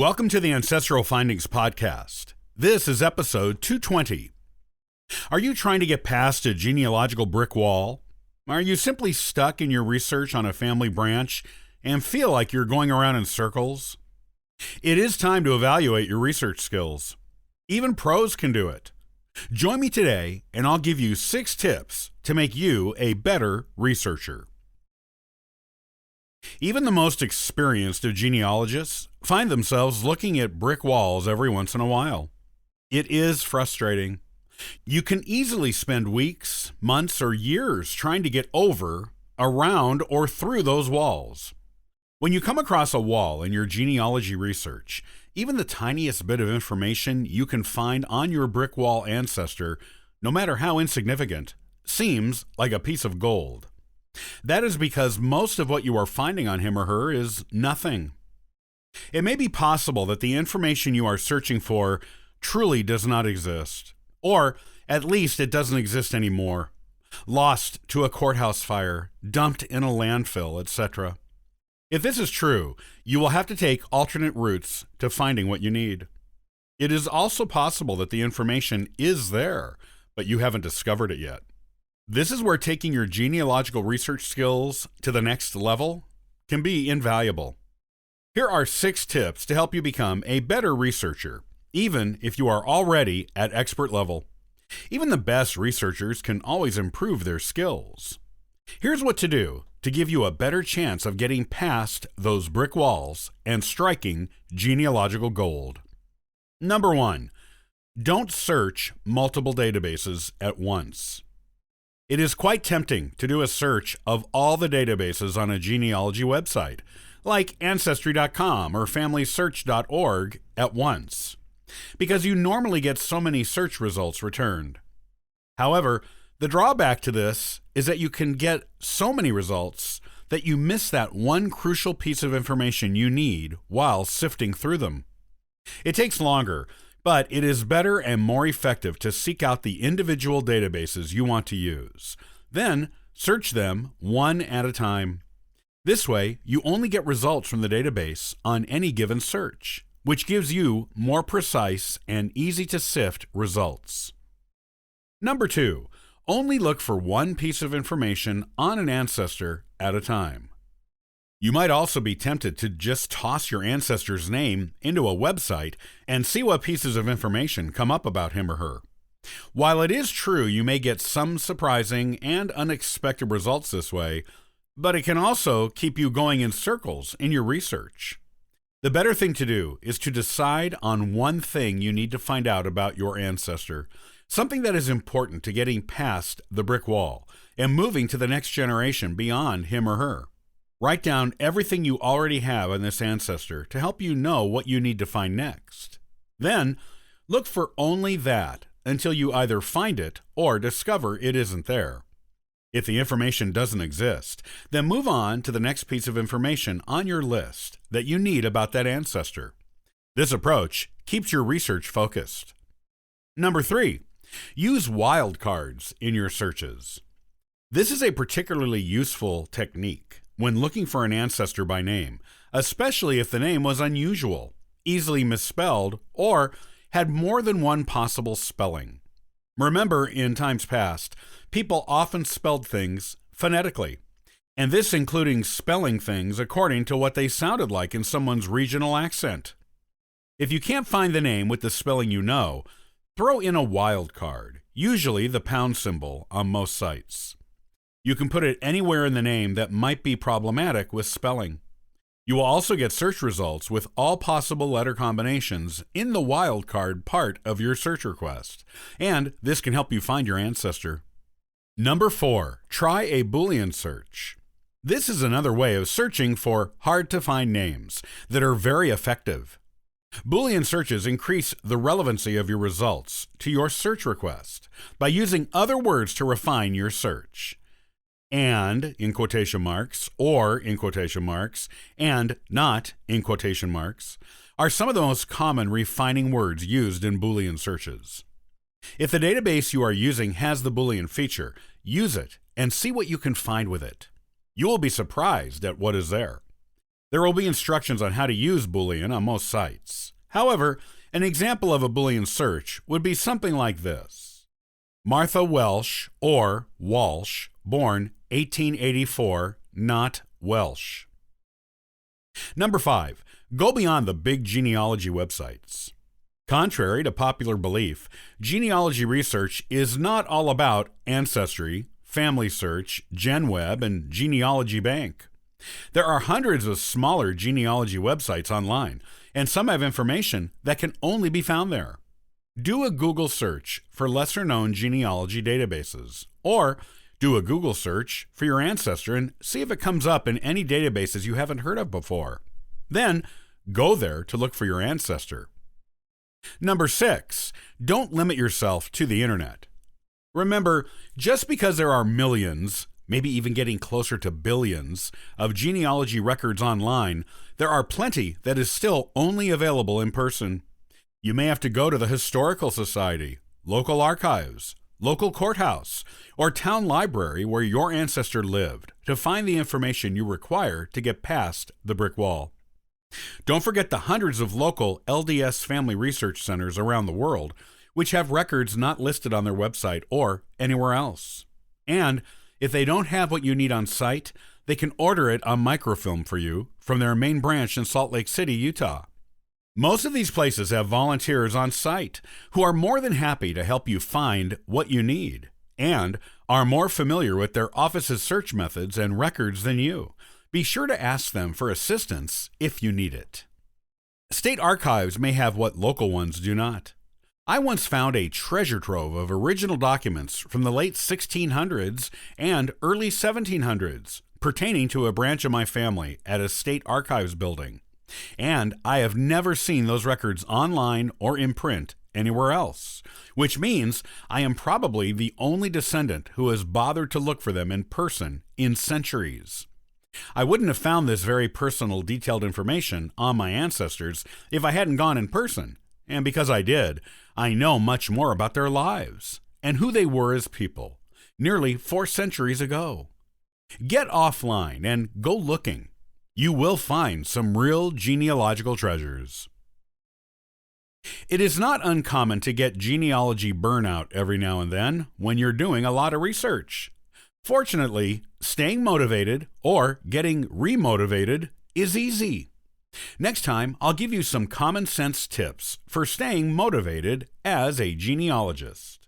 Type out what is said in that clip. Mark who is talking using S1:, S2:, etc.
S1: Welcome to the Ancestral Findings Podcast. This is episode 220. Are you trying to get past a genealogical brick wall? Are you simply stuck in your research on a family branch and feel like you're going around in circles? It is time to evaluate your research skills. Even pros can do it. Join me today and I'll give you 6 tips to make you a better researcher. Even the most experienced of genealogists find themselves looking at brick walls every once in a while. It is frustrating. You can easily spend weeks, months, or years trying to get over, around, or through those walls. When you come across a wall in your genealogy research, even the tiniest bit of information you can find on your brick wall ancestor, no matter how insignificant, seems like a piece of gold. That is because most of what you are finding on him or her is nothing. It may be possible that the information you are searching for truly does not exist, or at least it doesn't exist anymore, lost to a courthouse fire, dumped in a landfill, etc. If this is true, you will have to take alternate routes to finding what you need. It is also possible that the information is there, but you haven't discovered it yet. This is where taking your genealogical research skills to the next level can be invaluable. Here are 6 tips to help you become a better researcher, even if you are already at expert level. Even the best researchers can always improve their skills. Here's what to do to give you a better chance of getting past those brick walls and striking genealogical gold. Number 1, don't search multiple databases at once. It is quite tempting to do a search of all the databases on a genealogy website, like Ancestry.com or FamilySearch.org at once, because you normally get so many search results returned. However, the drawback to this is that you can get so many results that you miss that one crucial piece of information you need while sifting through them. It takes longer, but it is better and more effective to seek out the individual databases you want to use. Then, search them one at a time. This way, you only get results from the database on any given search, which gives you more precise and easy-to-sift results. Number 2, only look for one piece of information on an ancestor at a time. You might also be tempted to just toss your ancestor's name into a website and see what pieces of information come up about him or her. While it is true you may get some surprising and unexpected results this way, but it can also keep you going in circles in your research. The better thing to do is to decide on one thing you need to find out about your ancestor, something that is important to getting past the brick wall and moving to the next generation beyond him or her. Write down everything you already have on this ancestor to help you know what you need to find next. Then, look for only that until you either find it or discover it isn't there. If the information doesn't exist, then move on to the next piece of information on your list that you need about that ancestor. This approach keeps your research focused. Number 3, use wildcards in your searches. This is a particularly useful technique when looking for an ancestor by name, especially if the name was unusual, easily misspelled, or had more than one possible spelling. Remember, in times past, people often spelled things phonetically, and this including spelling things according to what they sounded like in someone's regional accent. If you can't find the name with the spelling you know, throw in a wildcard, usually the pound symbol on most sites. You can put it anywhere in the name that might be problematic with spelling. You will also get search results with all possible letter combinations in the wildcard part of your search request, and this can help you find your ancestor. Number 4, try a Boolean search. This is another way of searching for hard-to-find names that are very effective. Boolean searches increase the relevancy of your results to your search request by using other words to refine your search. And, in quotation marks, or in quotation marks, and not in quotation marks, are some of the most common refining words used in Boolean searches. If the database you are using has the Boolean feature, use it and see what you can find with it. You will be surprised at what is there. There will be instructions on how to use Boolean on most sites. However, an example of a Boolean search would be something like this. Martha Welsh, or Walsh, born 1884, not Welsh. Number 5. Go beyond the big genealogy websites. Contrary to popular belief, genealogy research is not all about Ancestry, Family Search, GenWeb, and Genealogy Bank. There are hundreds of smaller genealogy websites online, and some have information that can only be found there. Do a Google search for lesser-known genealogy databases, or do a Google search for your ancestor and see if it comes up in any databases you haven't heard of before. Then, go there to look for your ancestor. Number 6, don't limit yourself to the internet. Remember, just because there are millions, maybe even getting closer to billions, of genealogy records online, there are plenty that is still only available in person. You may have to go to the Historical Society, local archives, local courthouse, or town library where your ancestor lived to find the information you require to get past the brick wall. Don't forget the hundreds of local LDS family research centers around the world, which have records not listed on their website or anywhere else. And if they don't have what you need on site, they can order it on microfilm for you from their main branch in Salt Lake City, Utah. Most of these places have volunteers on site who are more than happy to help you find what you need and are more familiar with their office's search methods and records than you. Be sure to ask them for assistance if you need it. State archives may have what local ones do not. I once found a treasure trove of original documents from the late 1600s and early 1700s pertaining to a branch of my family at a state archives building. And I have never seen those records online or in print anywhere else, which means I am probably the only descendant who has bothered to look for them in person in centuries. I wouldn't have found this very personal, detailed information on my ancestors if I hadn't gone in person, and because I did, I know much more about their lives and who they were as people, nearly 4 centuries ago. Get offline and go looking. You will find some real genealogical treasures. It is not uncommon to get genealogy burnout every now and then when you're doing a lot of research. Fortunately, staying motivated or getting remotivated is easy. Next time, I'll give you some common sense tips for staying motivated as a genealogist.